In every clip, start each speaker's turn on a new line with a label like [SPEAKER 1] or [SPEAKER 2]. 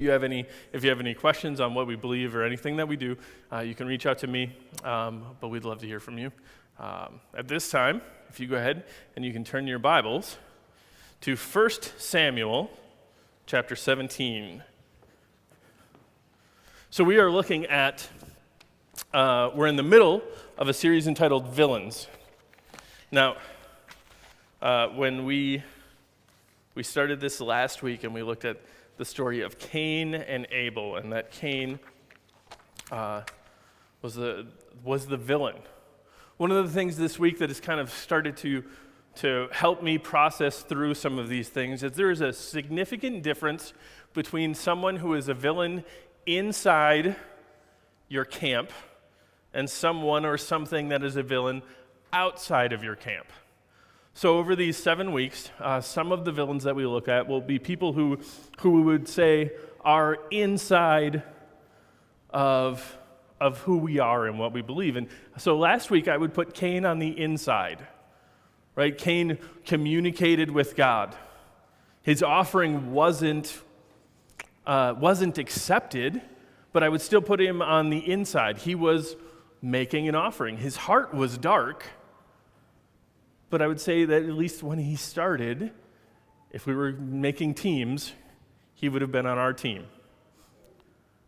[SPEAKER 1] If you have any questions on what we believe or anything that we do, you can reach out to me, but we'd love to hear from you. At this time, if you go ahead and you can turn your Bibles to 1 Samuel chapter 17. So we are looking at, we're in the middle of a series entitled Villains. Now, when we started this last week and we looked at the story of Cain and Abel, and that Cain was the villain. One of the things this week that has kind of started to help me process through some of these things is there is a significant difference between someone who is a villain inside your camp and someone or something that is a villain outside of your camp. So over these 7 weeks, some of the villains that we look at will be people who we would say are inside of who we are and what we believe. And so last week I would put Cain on the inside, right? Cain communicated with God. His offering wasn't accepted, but I would still put him on the inside. He was making an offering. His heart was dark. But I would say that at least when he started, if we were making teams, he would have been on our team.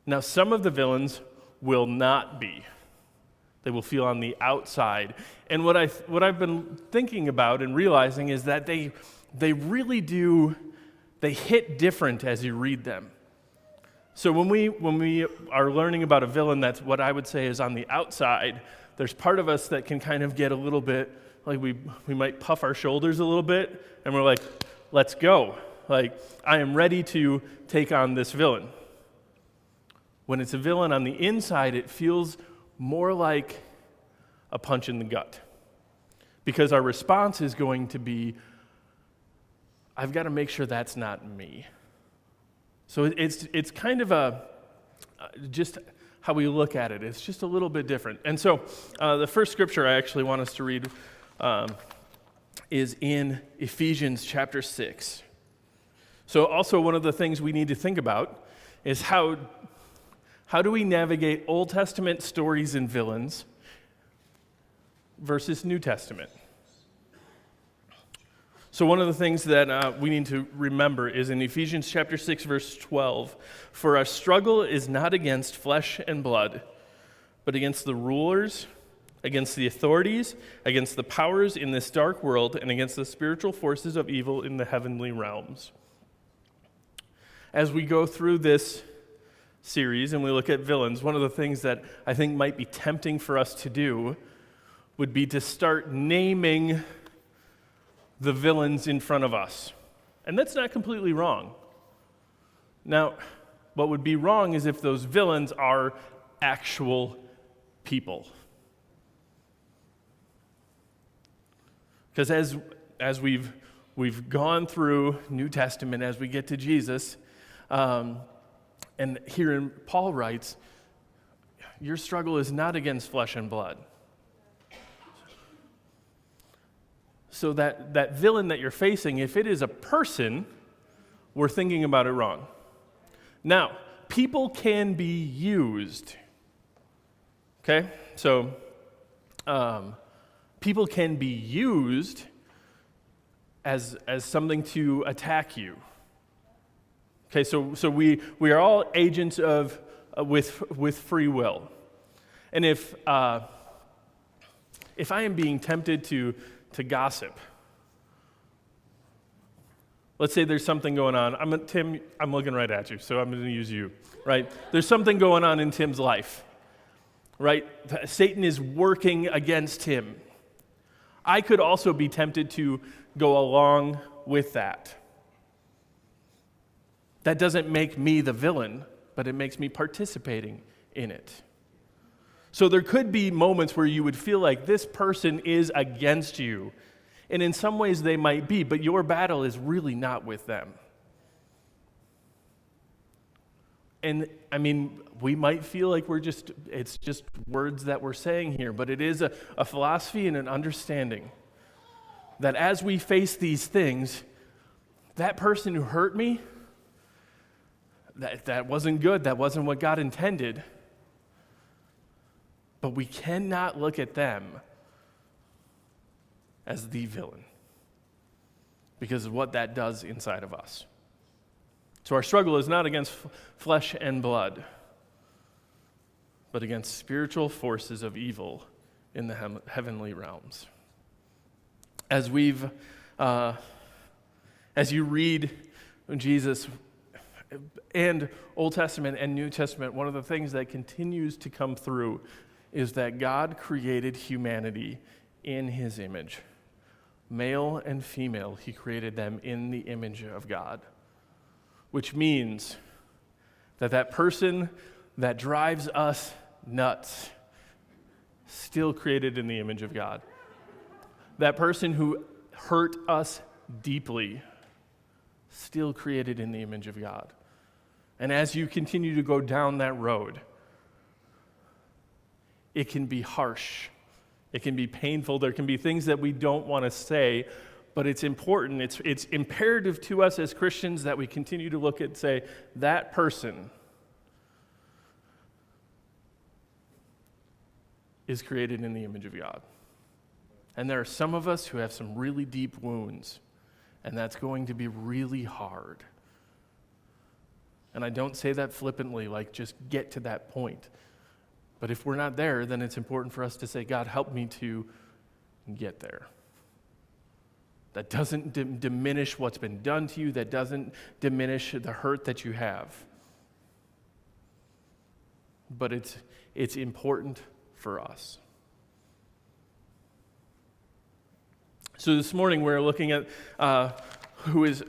[SPEAKER 1] Now, some of the villains will not be. They will feel on the outside. And what I've been thinking about and realizing is that they really do, they hit different as you read them. So when we are learning about a villain that's what I would say is on the outside, there's part of us that can kind of get a little bit like we might puff our shoulders a little bit, and we're like, let's go. Like, I am ready to take on this villain. When it's a villain on the inside, it feels more like a punch in the gut. Because our response is going to be, I've got to make sure that's not me. So it's kind of just how we look at it. It's just a little bit different. And so the first scripture I actually want us to read is in Ephesians chapter 6. So also one of the things we need to think about is how do we navigate Old Testament stories and villains versus New Testament. So one of the things that we need to remember is in Ephesians chapter 6, verse 12, "For our struggle is not against flesh and blood, but against the rulers, against the authorities, against the powers in this dark world, and against the spiritual forces of evil in the heavenly realms." As we go through this series and we look at villains, one of the things that I think might be tempting for us to do would be to start naming the villains in front of us. And that's not completely wrong. Now, what would be wrong is if those villains are actual people. Because as we've gone through New Testament, as we get to Jesus, and here Paul writes, your struggle is not against flesh and blood. So that villain that you're facing, if it is a person, we're thinking about it wrong. Now, people can be used. Okay? So, people can be used as something to attack you. Okay, so we are all agents of with free will, and if I am being tempted to gossip, let's say there's something going on. Tim, I'm looking right at you, so I'm going to use you. Right? There's something going on in Tim's life. Right? Satan is working against him. I could also be tempted to go along with that. That doesn't make me the villain, but it makes me participating in it. So there could be moments where you would feel like this person is against you. And in some ways they might be, but your battle is really not with them. And I mean, we might feel like it's just words that we're saying here, but it is a philosophy and an understanding that as we face these things, that person who hurt me, That wasn't good. That wasn't what God intended. But we cannot look at them as the villain because of what that does inside of us. So our struggle is not against flesh and blood, but against spiritual forces of evil in the heavenly realms. As you read Jesus and Old Testament and New Testament, one of the things that continues to come through is that God created humanity in his image. Male and female, he created them in the image of God, which means that person that drives us nuts, still created in the image of God. That person who hurt us deeply, still created in the image of God. And as you continue to go down that road, it can be harsh. It can be painful. There can be things that we don't want to say, but it's important. It's imperative to us as Christians that we continue to look at and say, that person is created in the image of God. And there are some of us who have some really deep wounds, and that's going to be really hard. And I don't say that flippantly, like just get to that point. But if we're not there, then it's important for us to say, God, help me to get there. That doesn't diminish what's been done to you. That doesn't diminish the hurt that you have. But it's important for us. So this morning we're looking at who is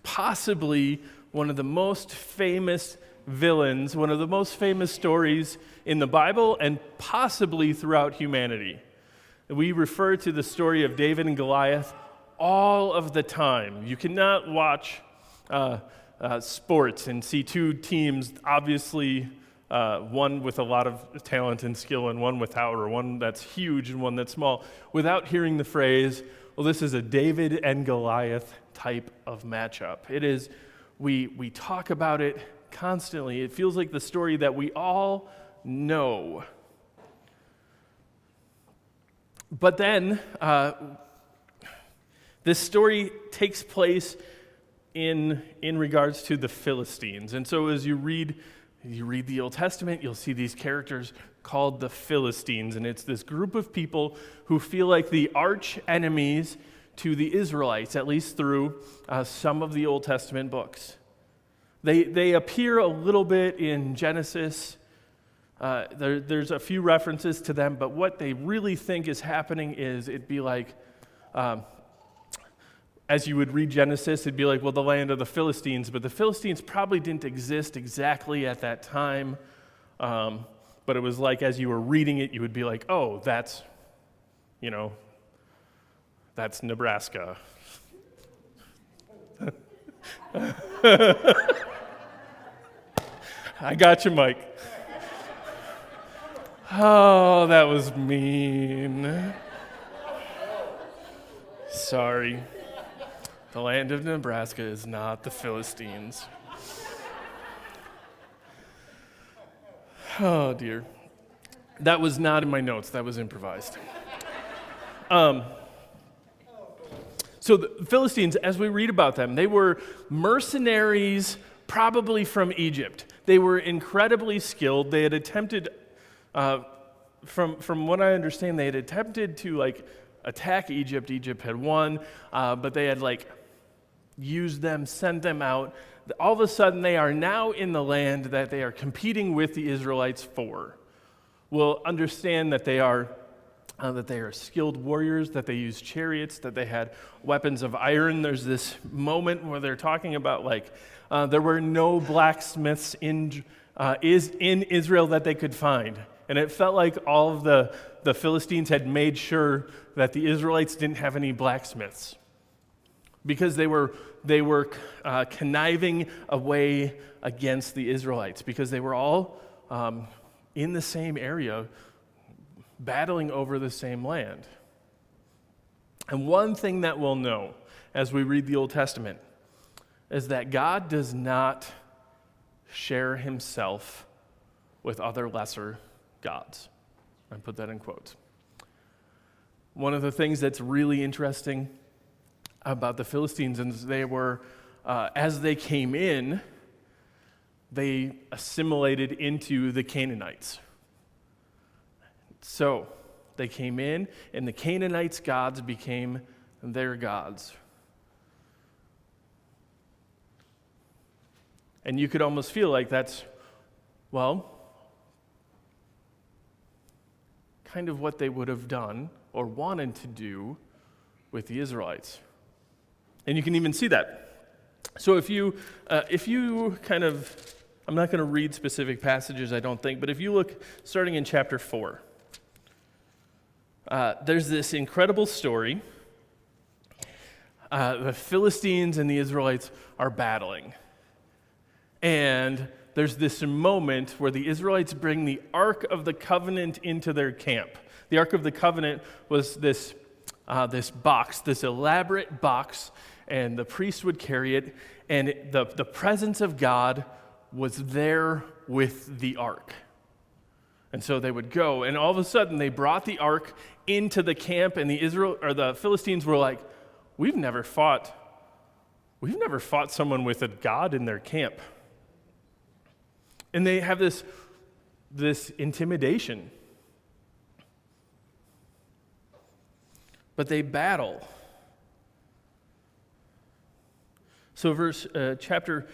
[SPEAKER 1] possibly one of the most famous villains, one of the most famous stories in the Bible and possibly throughout humanity. We refer to the story of David and Goliath all of the time. You cannot watch sports and see two teams, obviously one with a lot of talent and skill and one without, or one that's huge and one that's small, without hearing the phrase, well, this is a David and Goliath type of matchup. It is, we talk about it constantly. It feels like the story that we all know. But then, this story takes place in regards to the Philistines. And so as you read the Old Testament, you'll see these characters called the Philistines. And it's this group of people who feel like the arch enemies to the Israelites, at least through some of the Old Testament books. They appear a little bit in Genesis. There's a few references to them, but what they really think is happening is it'd be like, as you would read Genesis, it'd be like, well, the land of the Philistines, but the Philistines probably didn't exist exactly at that time. But it was like, as you were reading it, you would be like, oh, that's Nebraska. I got you, Mike. Oh, that was mean. Sorry. The land of Nebraska is not the Philistines. Oh, dear. That was not in my notes. That was improvised. So the Philistines, as we read about them, they were mercenaries probably from Egypt. They were incredibly skilled. They had attempted, from what I understand, they had attempted to attack Egypt. Egypt had won, but they had used them, sent them out. All of a sudden, they are now in the land that they are competing with the Israelites for. We'll understand that they are skilled warriors, that they use chariots, that they had weapons of iron. There's this moment where they're talking about there were no blacksmiths in Israel that they could find. And it felt like all of the Philistines had made sure that the Israelites didn't have any blacksmiths, because they were conniving away against the Israelites, because they were all in the same area, battling over the same land. And one thing that we'll know as we read the Old Testament is that God does not share himself with other lesser gods. I put that in quotes. One of the things that's really interesting about the Philistines is they were, as they came in, they assimilated into the Canaanites. So they came in, and the Canaanites' gods became their gods. And you could almost feel like that's, well, kind of what they would have done or wanted to do with the Israelites. And you can even see that. So if you kind of, I'm not going to read specific passages, I don't think, but if you look starting in chapter 4, there's this incredible story. The Philistines and the Israelites are battling. And there's this moment where the Israelites bring the Ark of the Covenant into their camp. The Ark of the Covenant was this box, this elaborate box, and the priest would carry it, and the presence of God was there with the Ark. And so they would go, and all of a sudden they brought the Ark into the camp, and the Philistines were like, we've never fought someone with a God in their camp. And they have this intimidation. But they battle. So chapter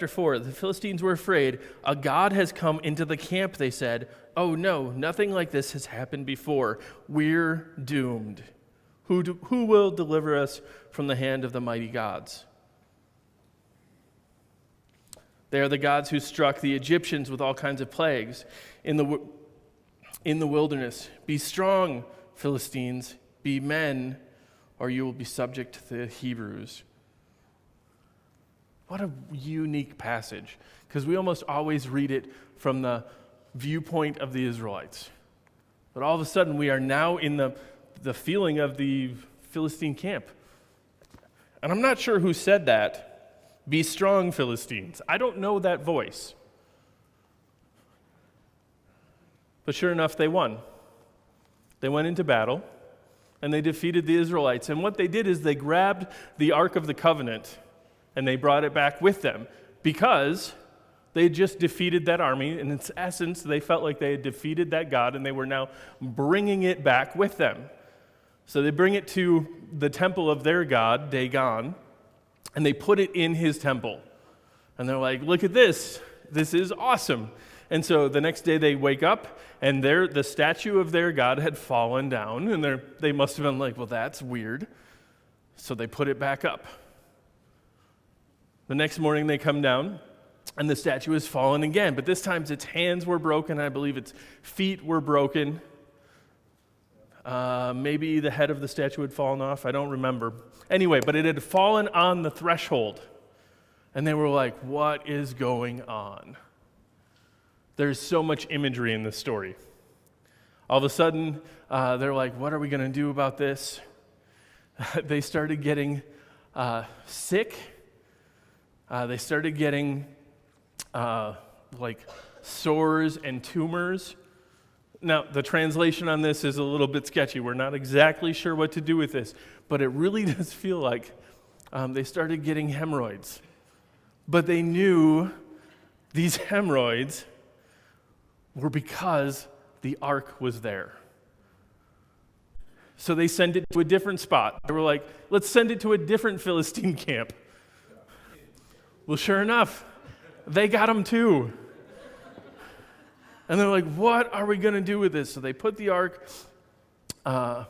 [SPEAKER 1] 4, the Philistines were afraid. A god has come into the camp, they said. Oh no, nothing like this has happened before. We're doomed. Who will deliver us from the hand of the mighty gods? They are the gods who struck the Egyptians with all kinds of plagues in the wilderness. Be strong, Philistines. Be men, or you will be subject to the Hebrews. What a unique passage, because we almost always read it from the viewpoint of the Israelites. But all of a sudden, we are now in the feeling of the Philistine camp. And I'm not sure who said that. Be strong, Philistines. I don't know that voice. But sure enough, they won. They went into battle, and they defeated the Israelites. And what they did is they grabbed the Ark of the Covenant, and they brought it back with them, because they had just defeated that army. And in essence, they felt like they had defeated that God, and they were now bringing it back with them. So they bring it to the temple of their god, Dagon, and they put it in his temple. And they're like, look at this. This is awesome. And so the next day they wake up, and the statue of their god had fallen down, and they must have been like, well, that's weird. So they put it back up. The next morning they come down, and the statue has fallen again. But this time its hands were broken. I believe its feet were broken. Maybe the head of the statue had fallen off. I don't remember. Anyway, but it had fallen on the threshold. And they were like, what is going on? There's so much imagery in this story. All of a sudden, they're like, what are we going to do about this? They started getting sick. They started getting like sores and tumors. Now, the translation on this is a little bit sketchy. We're not exactly sure what to do with this, but it really does feel like they started getting hemorrhoids. But they knew these hemorrhoids were because the ark was there. So they sent it to a different spot. They were like, let's send it to a different Philistine camp. Well, sure enough, they got them too. And they're like, what are we going to do with this? So they put the ark on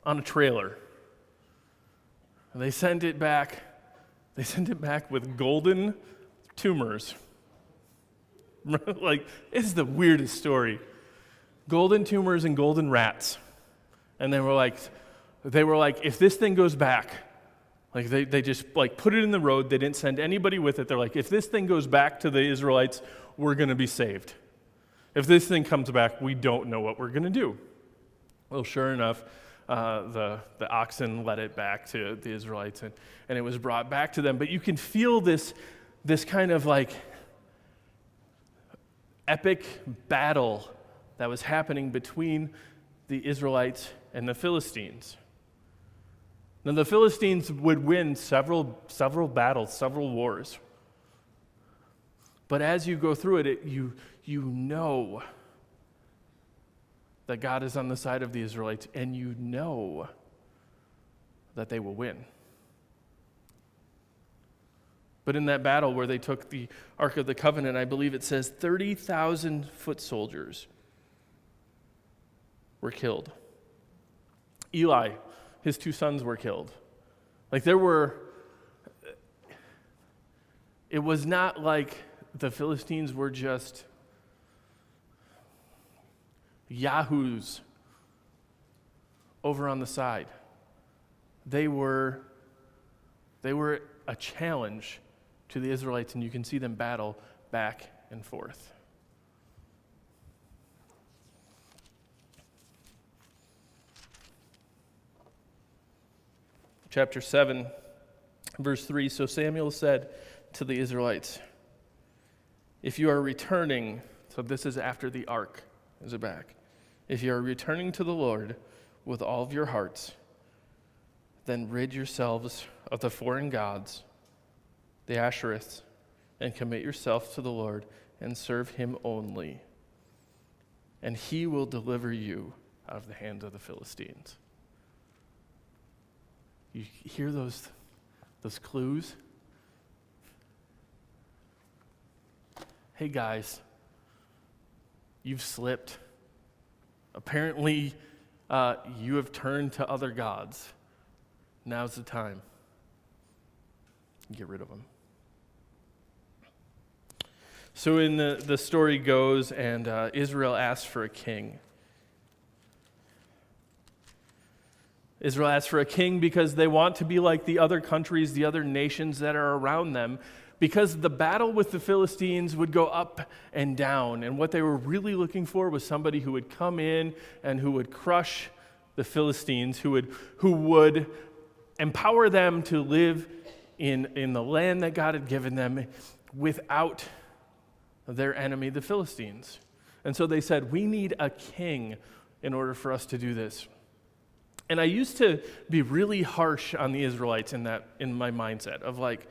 [SPEAKER 1] a trailer. They sent it back. They sent it back with golden tumors. Like, it's the weirdest story. Golden tumors and golden rats. And they were like, if this thing goes back, like they just like put it in the road. They didn't send anybody with it. They're like, if this thing goes back to the Israelites, we're going to be saved. If this thing comes back, we don't know what we're going to do. Well, sure enough, the oxen led it back to the Israelites, and it was brought back to them. But you can feel this kind of like epic battle that was happening between the Israelites and the Philistines. Now, the Philistines would win several battles, several wars. But as you go through it, you know that God is on the side of the Israelites, and you know that they will win. But in that battle where they took the Ark of the Covenant, I believe it says 30,000 foot soldiers were killed. Eli, his 2 sons were killed. It was not like the Philistines were just yahoos over on the side. They were a challenge to the Israelites, and you can see them battle back and forth. Chapter 7, verse 3, so Samuel said to the Israelites, if you are returning, so this is after the ark is back, if you are returning to the Lord with all of your hearts, then rid yourselves of the foreign gods, the Ashtoreths, and commit yourself to the Lord and serve him only, and he will deliver you out of the hands of the Philistines. You hear those clues? Hey guys, you've slipped. Apparently, you have turned to other gods. Now's the time. Get rid of them. So in the story goes, and Israel asks for a king. Israel asks for a king because they want to be like the other countries, the other nations that are around them, because the battle with the Philistines would go up and down, and what they were really looking for was somebody who would come in and who would crush the Philistines, who would empower them to live in the land that God had given them without their enemy, the Philistines. And so they said, we need a king in order for us to do this. And I used to be really harsh on the Israelites in my mindset of like,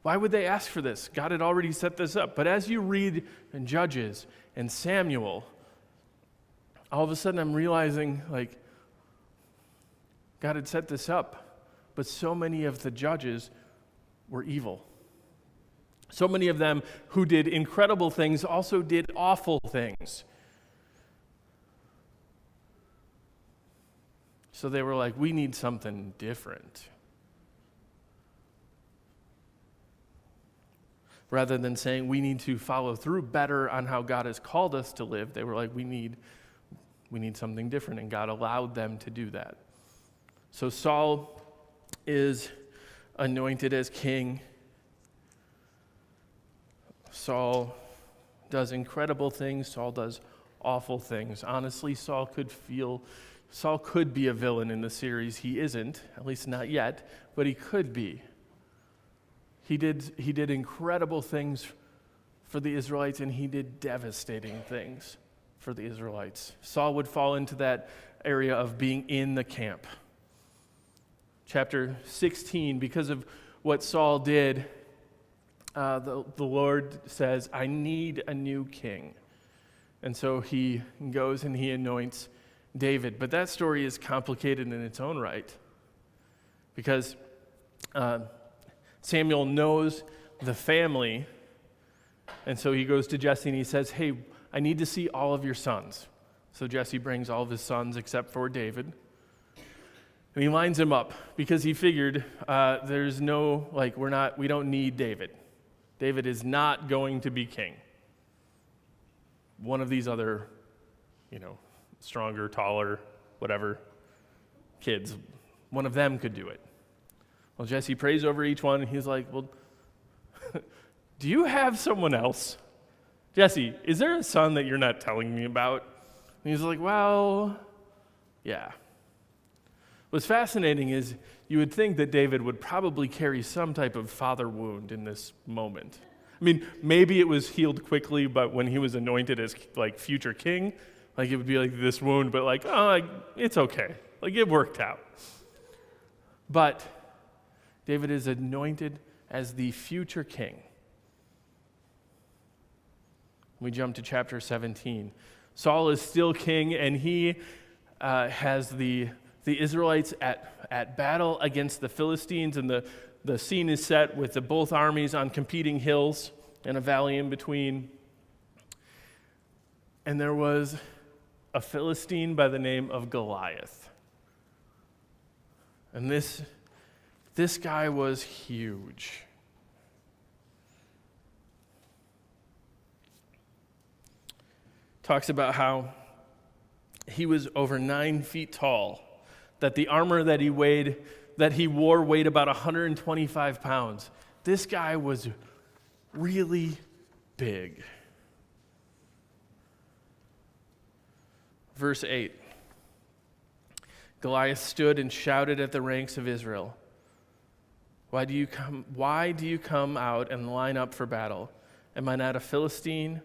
[SPEAKER 1] why would they ask for this? God had already set this up. But as you read in Judges and Samuel, all of a sudden I'm realizing like God had set this up, but so many of the judges were evil. So many of them who did incredible things also did awful things. So they were like, we need something different. Rather than saying we need to follow through better on how God has called us to live, they were like, we need something different, and God allowed them to do that. So Saul is anointed as king. Saul does incredible things. Saul does awful things. Honestly, Saul could be a villain in the series. He isn't, at least not yet, but he could be. He did incredible things for the Israelites, and he did devastating things for the Israelites. Saul would fall into that area of being in the camp. Chapter 16, because of what Saul did, the Lord says, I need a new king. And so he goes and he anoints David. But that story is complicated in its own right, because Samuel knows the family, and so he goes to Jesse and he says, hey, I need to see all of your sons. So Jesse brings all of his sons except for David. And he lines him up because he figured there's no, we don't need David. David is not going to be king. One of these other, stronger, taller, whatever kids, one of them could do it. Well, Jesse prays over each one, and he's like, well, do you have someone else? Jesse, is there a son that you're not telling me about? And he's like, well, yeah. What's fascinating is you would think that David would probably carry some type of father wound in this moment. I mean, maybe it was healed quickly, but when he was anointed as like future king, like it would be like this wound, but like, oh, like, it's okay. Like it worked out. But David is anointed as the future king. We jump to chapter 17. Saul is still king, and he has the Israelites at battle against the Philistines, and the scene is set with both armies on competing hills and a valley in between. And there was a Philistine by the name of Goliath. And this guy was huge. Talks about how he was over 9 feet tall, that the armor that he wore weighed about 125 pounds. This guy was really big. Verse 8. Goliath stood and shouted at the ranks of Israel, Why do you come out and line up for battle? Am I not a Philistine?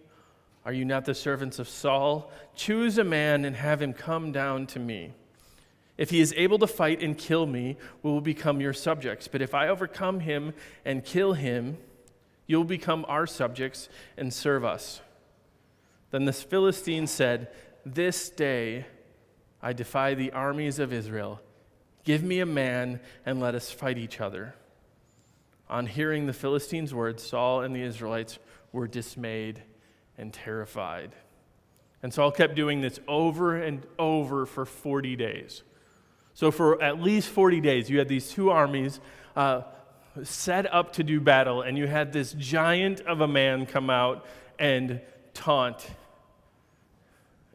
[SPEAKER 1] Are you not the servants of Saul? Choose a man and have him come down to me. If he is able to fight and kill me, we will become your subjects. But if I overcome him and kill him, you will become our subjects and serve us. Then the Philistine said, This day I defy the armies of Israel. Give me a man and let us fight each other. On hearing the Philistines' words, Saul and the Israelites were dismayed and terrified. And Saul kept doing this over and over for 40 days. So for at least 40 days, you had these two armies set up to do battle, and you had this giant of a man come out and taunt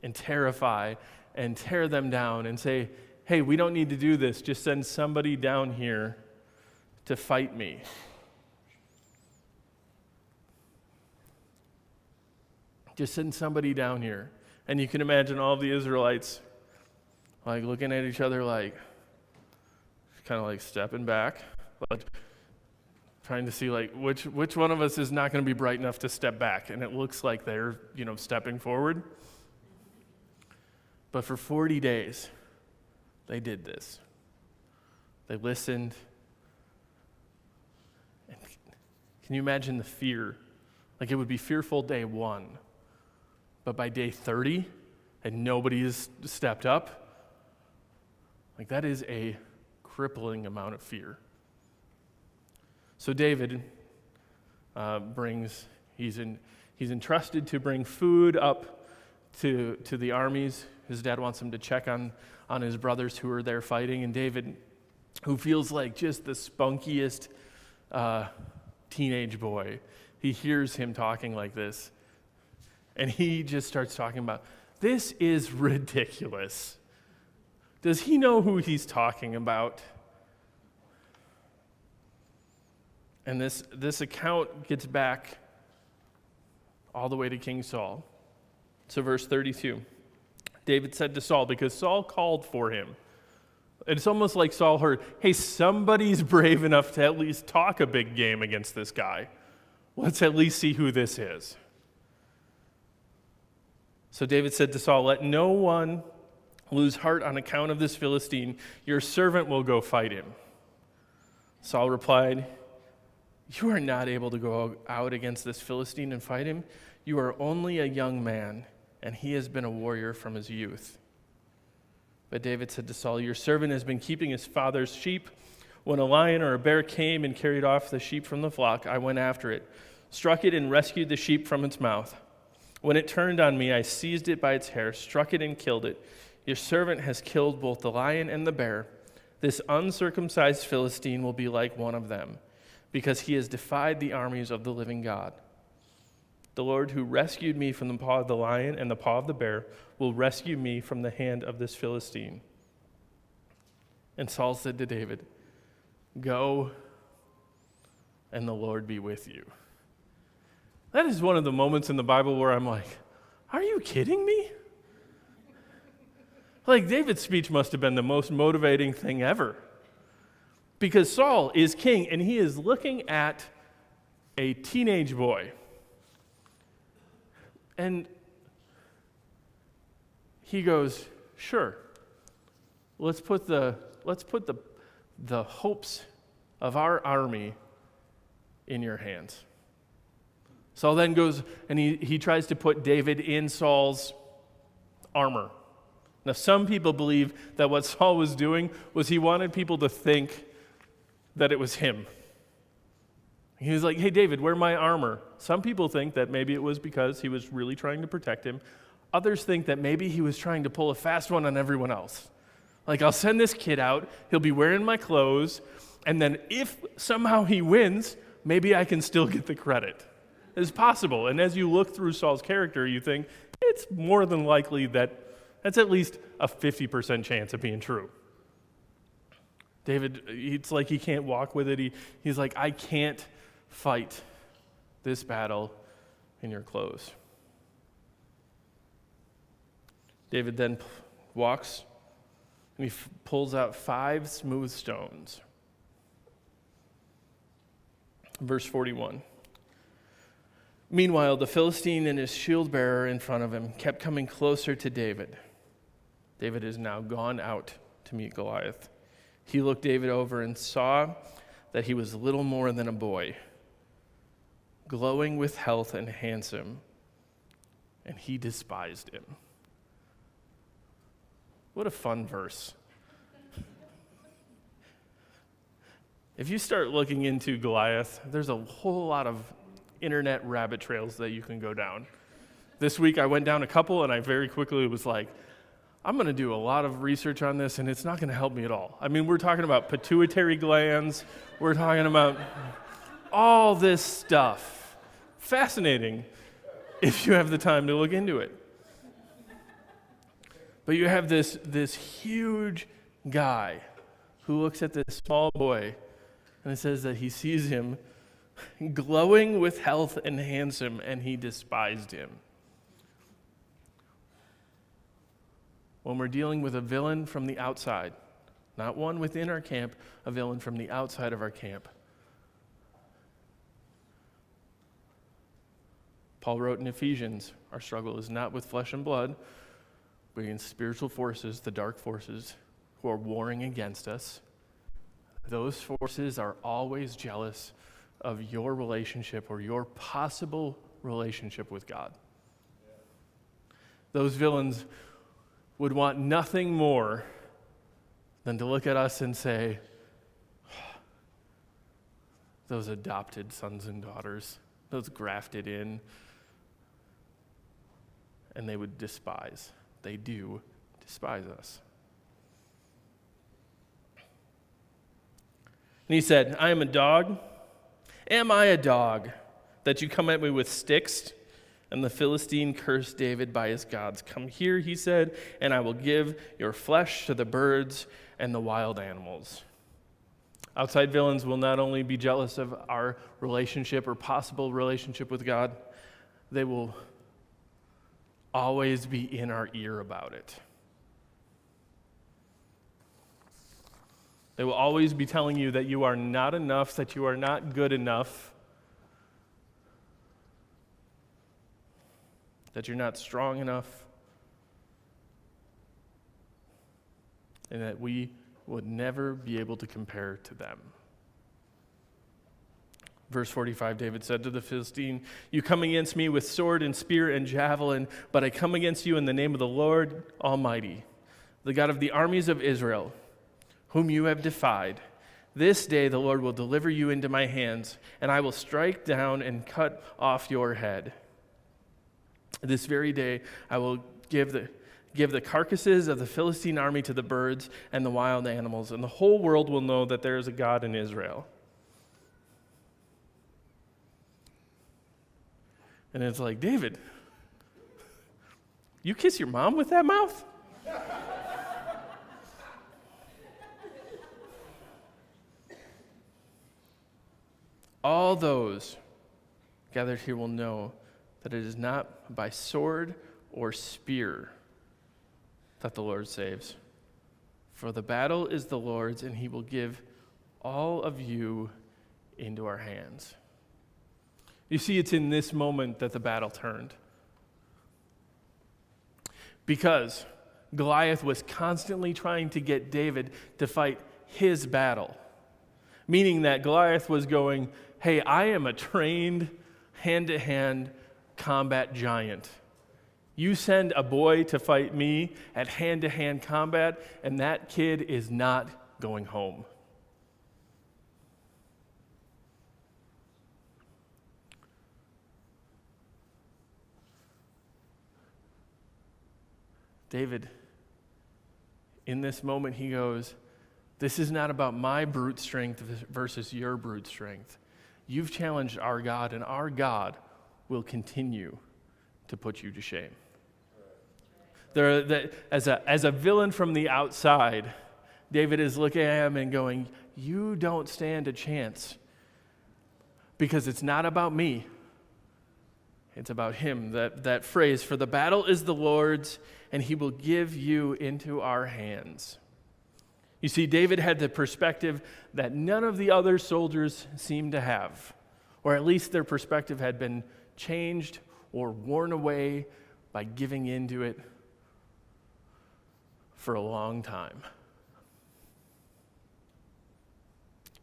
[SPEAKER 1] and terrify and tear them down and say, hey, we don't need to do this. Just send somebody down here to fight me. Just send somebody down here. And you can imagine all of the Israelites like looking at each other like, kind of like stepping back, like trying to see like which one of us is not going to be bright enough to step back. And it looks like they're, stepping forward. But for 40 days, they did this. They listened. And can you imagine the fear? Like it would be fearful day 1. But by day 30, and nobody has stepped up, like that is a crippling amount of fear. So David he's entrusted to bring food up to the armies. His dad wants him to check on his brothers who are there fighting, and David, who feels like just the spunkiest teenage boy, he hears him talking like this. And he just starts talking about, this is ridiculous. Does he know who he's talking about? And this account gets back all the way to King Saul. So verse 32, David said to Saul, because Saul called for him. It's almost like Saul heard, hey, somebody's brave enough to at least talk a big game against this guy. Let's at least see who this is. So David said to Saul, let no one lose heart on account of this Philistine. Your servant will go fight him. Saul replied, you are not able to go out against this Philistine and fight him. You are only a young man, and he has been a warrior from his youth. But David said to Saul, your servant has been keeping his father's sheep. When a lion or a bear came and carried off the sheep from the flock, I went after it, struck it, and rescued the sheep from its mouth. When it turned on me, I seized it by its hair, struck it, and killed it. Your servant has killed both the lion and the bear. This uncircumcised Philistine will be like one of them, because he has defied the armies of the living God. The Lord who rescued me from the paw of the lion and the paw of the bear will rescue me from the hand of this Philistine. And Saul said to David, go, and the Lord be with you. That is one of the moments in the Bible where I'm like, are you kidding me? Like, David's speech must have been the most motivating thing ever. Because Saul is king, and he is looking at a teenage boy. And he goes, sure, let's put the hopes of our army in your hands. Saul then goes and he tries to put David in Saul's armor. Now, some people believe that what Saul was doing was he wanted people to think that it was him. He was like, hey, David, wear my armor. Some people think that maybe it was because he was really trying to protect him. Others think that maybe he was trying to pull a fast one on everyone else. Like, I'll send this kid out, he'll be wearing my clothes, and then if somehow he wins, maybe I can still get the credit. It's possible. And as you look through Saul's character, you think it's more than likely that that's at least a 50% chance of being true. David, it's like he can't walk with it. He's like, I can't fight this battle in your clothes. David then walks and he pulls out 5 smooth stones. Verse 41. Meanwhile, the Philistine and his shield bearer in front of him kept coming closer to David. David has now gone out to meet Goliath. He looked David over and saw that he was little more than a boy, glowing with health and handsome, and he despised him. What a fun verse. If you start looking into Goliath, there's a whole lot of internet rabbit trails that you can go down. This week I went down a couple and I very quickly was like, I'm going to do a lot of research on this and it's not going to help me at all. I mean, we're talking about pituitary glands. We're talking about all this stuff. Fascinating if you have the time to look into it. But you have this huge guy who looks at this small boy and it says that he sees him glowing with health and handsome, and he despised him. When we're dealing with a villain from the outside, not one within our camp, a villain from the outside of our camp. Paul wrote in Ephesians, our struggle is not with flesh and blood, but against spiritual forces, the dark forces who are warring against us. Those forces are always jealous of your relationship or your possible relationship with God. Those villains would want nothing more than to look at us and say, those adopted sons and daughters, those grafted in, and they would despise. They do despise us. And he said, I am a dog. Am I a dog that you come at me with sticks? And the Philistine cursed David by his gods. Come here, he said, and I will give your flesh to the birds and the wild animals. Outside villains will not only be jealous of our relationship or possible relationship with God, they will always be in our ear about it. They will always be telling you that you are not enough, that you are not good enough, that you're not strong enough, and that we would never be able to compare to them. Verse 45, David said to the Philistine, you come against me with sword and spear and javelin, but I come against you in the name of the Lord Almighty, the God of the armies of Israel, whom you have defied. This day the Lord will deliver you into my hands, and I will strike down and cut off your head. This very day I will give the carcasses of the Philistine army to the birds and the wild animals, and the whole world will know that there is a God in Israel. And it's like, David, you kiss your mom with that mouth? All those gathered here will know that it is not by sword or spear that the Lord saves. For the battle is the Lord's, and he will give all of you into our hands. You see, it's in this moment that the battle turned. Because Goliath was constantly trying to get David to fight his battle. Meaning that Goliath was going, hey, I am a trained hand-to-hand combat giant. You send a boy to fight me at hand-to-hand combat, and that kid is not going home. David, in this moment, he goes, this is not about my brute strength versus your brute strength. You've challenged our God, and our God will continue to put you to shame. As a villain from the outside, David is looking at him and going, you don't stand a chance, because it's not about me. It's about him. That phrase, for the battle is the Lord's, and he will give you into our hands. You see, David had the perspective that none of the other soldiers seemed to have, or at least their perspective had been changed or worn away by giving into it for a long time.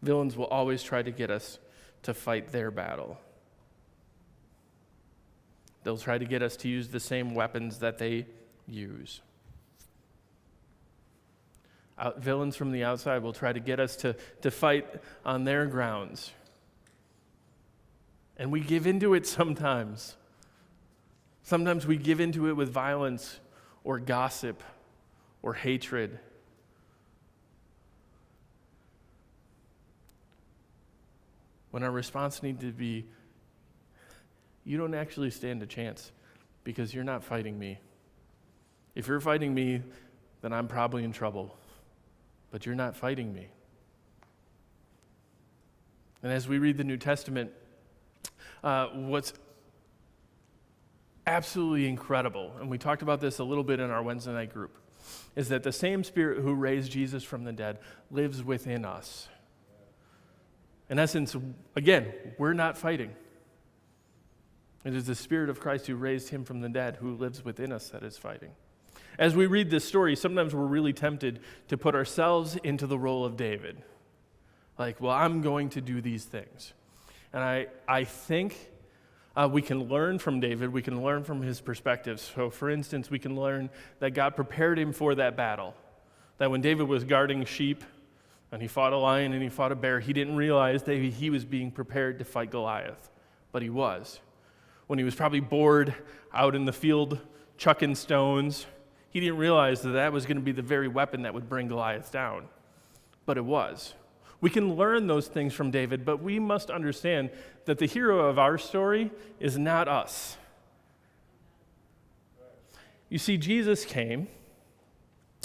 [SPEAKER 1] Villains will always try to get us to fight their battle. They'll try to get us to use the same weapons that they use. Villains from the outside will try to get us to fight on their grounds. And we give into it sometimes. Sometimes we give into it with violence or gossip or hatred. When our response needs to be, you don't actually stand a chance because you're not fighting me. If you're fighting me, then I'm probably in trouble. But you're not fighting me. And as we read the New Testament, what's absolutely incredible, and we talked about this a little bit in our Wednesday night group, is that the same Spirit who raised Jesus from the dead lives within us. In essence, again, we're not fighting. It is the Spirit of Christ who raised him from the dead who lives within us that is fighting. As we read this story, sometimes we're really tempted to put ourselves into the role of David. Like, well, I'm going to do these things. And I think we can learn from David. We can learn from his perspective. So, for instance, we can learn that God prepared him for that battle. That when David was guarding sheep and he fought a lion and he fought a bear, he didn't realize that he was being prepared to fight Goliath. But he was. When he was probably bored out in the field chucking stones, he didn't realize that that was going to be the very weapon that would bring Goliath down. But it was. We can learn those things from David, but we must understand that the hero of our story is not us. You see, Jesus came,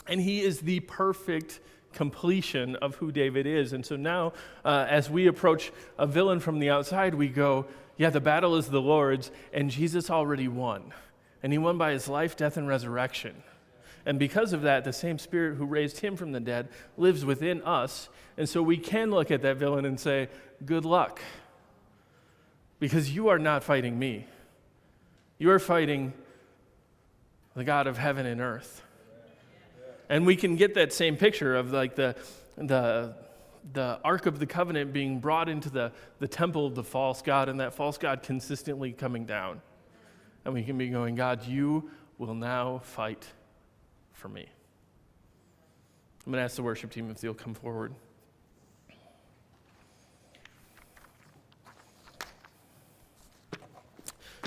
[SPEAKER 1] and he is the perfect completion of who David is. And so now, as we approach a villain from the outside, we go, yeah, the battle is the Lord's, and Jesus already won. And he won by his life, death, and resurrection. And because of that, the same Spirit who raised him from the dead lives within us. And so we can look at that villain and say, good luck. Because you are not fighting me. You are fighting the God of heaven and earth. And we can get that same picture of like the Ark of the Covenant being brought into the temple of the false god, and that false god consistently coming down. And we can be going, God, you will now fight for me. I'm going to ask the worship team if they'll come forward.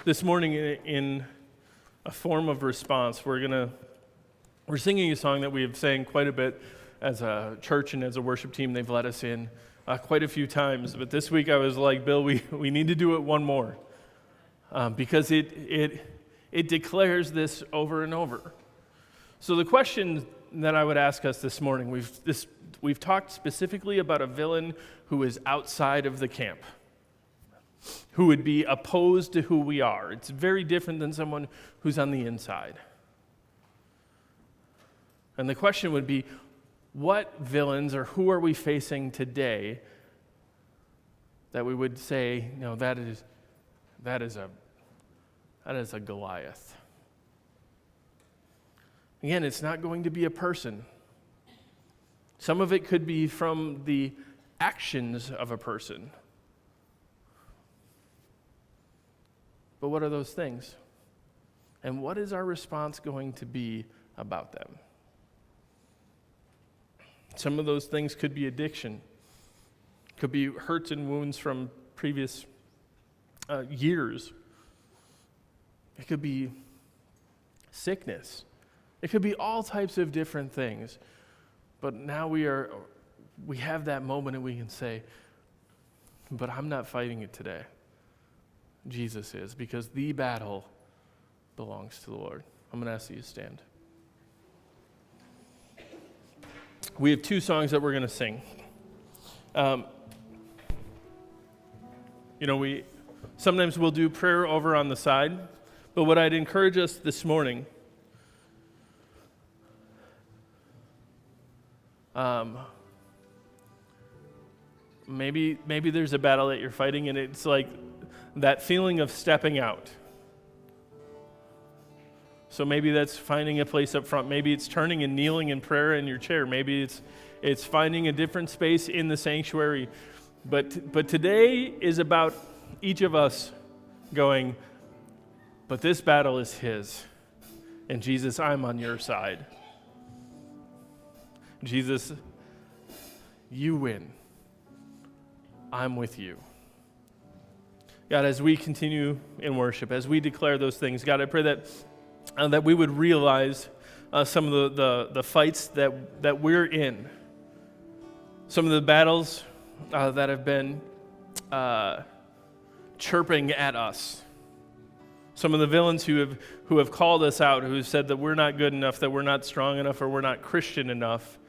[SPEAKER 1] This morning, in a form of response, we're singing a song that we have sang quite a bit as a church and as a worship team. They've led us in quite a few times. But this week I was like, Bill, we need to do it one more. Because it declares this over and over. So the question that I would ask us this morning, we've talked specifically about a villain who is outside of the camp, who would be opposed to who we are. It's very different than someone who's on the inside. And the question would be, what villains or who are we facing today that we would say, no, that that is a Goliath. Again, it's not going to be a person. Some of it could be from the actions of a person. But what are those things? And what is our response going to be about them? Some of those things could be addiction, could be hurts and wounds from previous years. It could be sickness. It could be all types of different things. But now we have that moment and we can say, but I'm not fighting it today. Jesus is, because the battle belongs to the Lord. I'm going to ask you to stand. We have 2 songs that we're going to sing. Sometimes we'll do prayer over on the side, but what I'd encourage us this morning, maybe there's a battle that you're fighting, and it's like that feeling of stepping out. So maybe that's finding a place up front. Maybe it's turning and kneeling in prayer in your chair. Maybe it's finding a different space in the sanctuary. But today is about each of us going, but this battle is his. And Jesus, I'm on your side. Jesus, you win. I'm with you. God, as we continue in worship, as we declare those things, God, I pray that we would realize some of the fights that we're in, some of the battles that have been chirping at us, some of the villains who have called us out, who have said that we're not good enough, that we're not strong enough, or we're not Christian enough.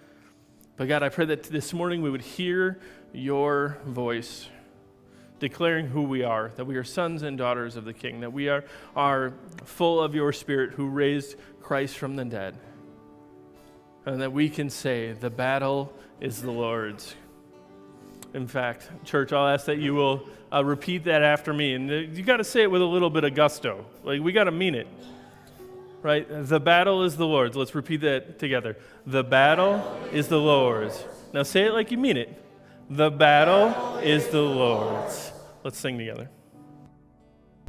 [SPEAKER 1] But God, I pray that this morning we would hear your voice declaring who we are, that we are sons and daughters of the King, that we are full of your Spirit who raised Christ from the dead, and that we can say, the battle is the Lord's. In fact, church, I'll ask that you will repeat that after me, and you got to say it with a little bit of gusto. Like, we got to mean it, right? The battle is the Lord's. Let's repeat that together. The battle is the Lord's. Now say it like you mean it. The battle is the Lord's. Let's sing together.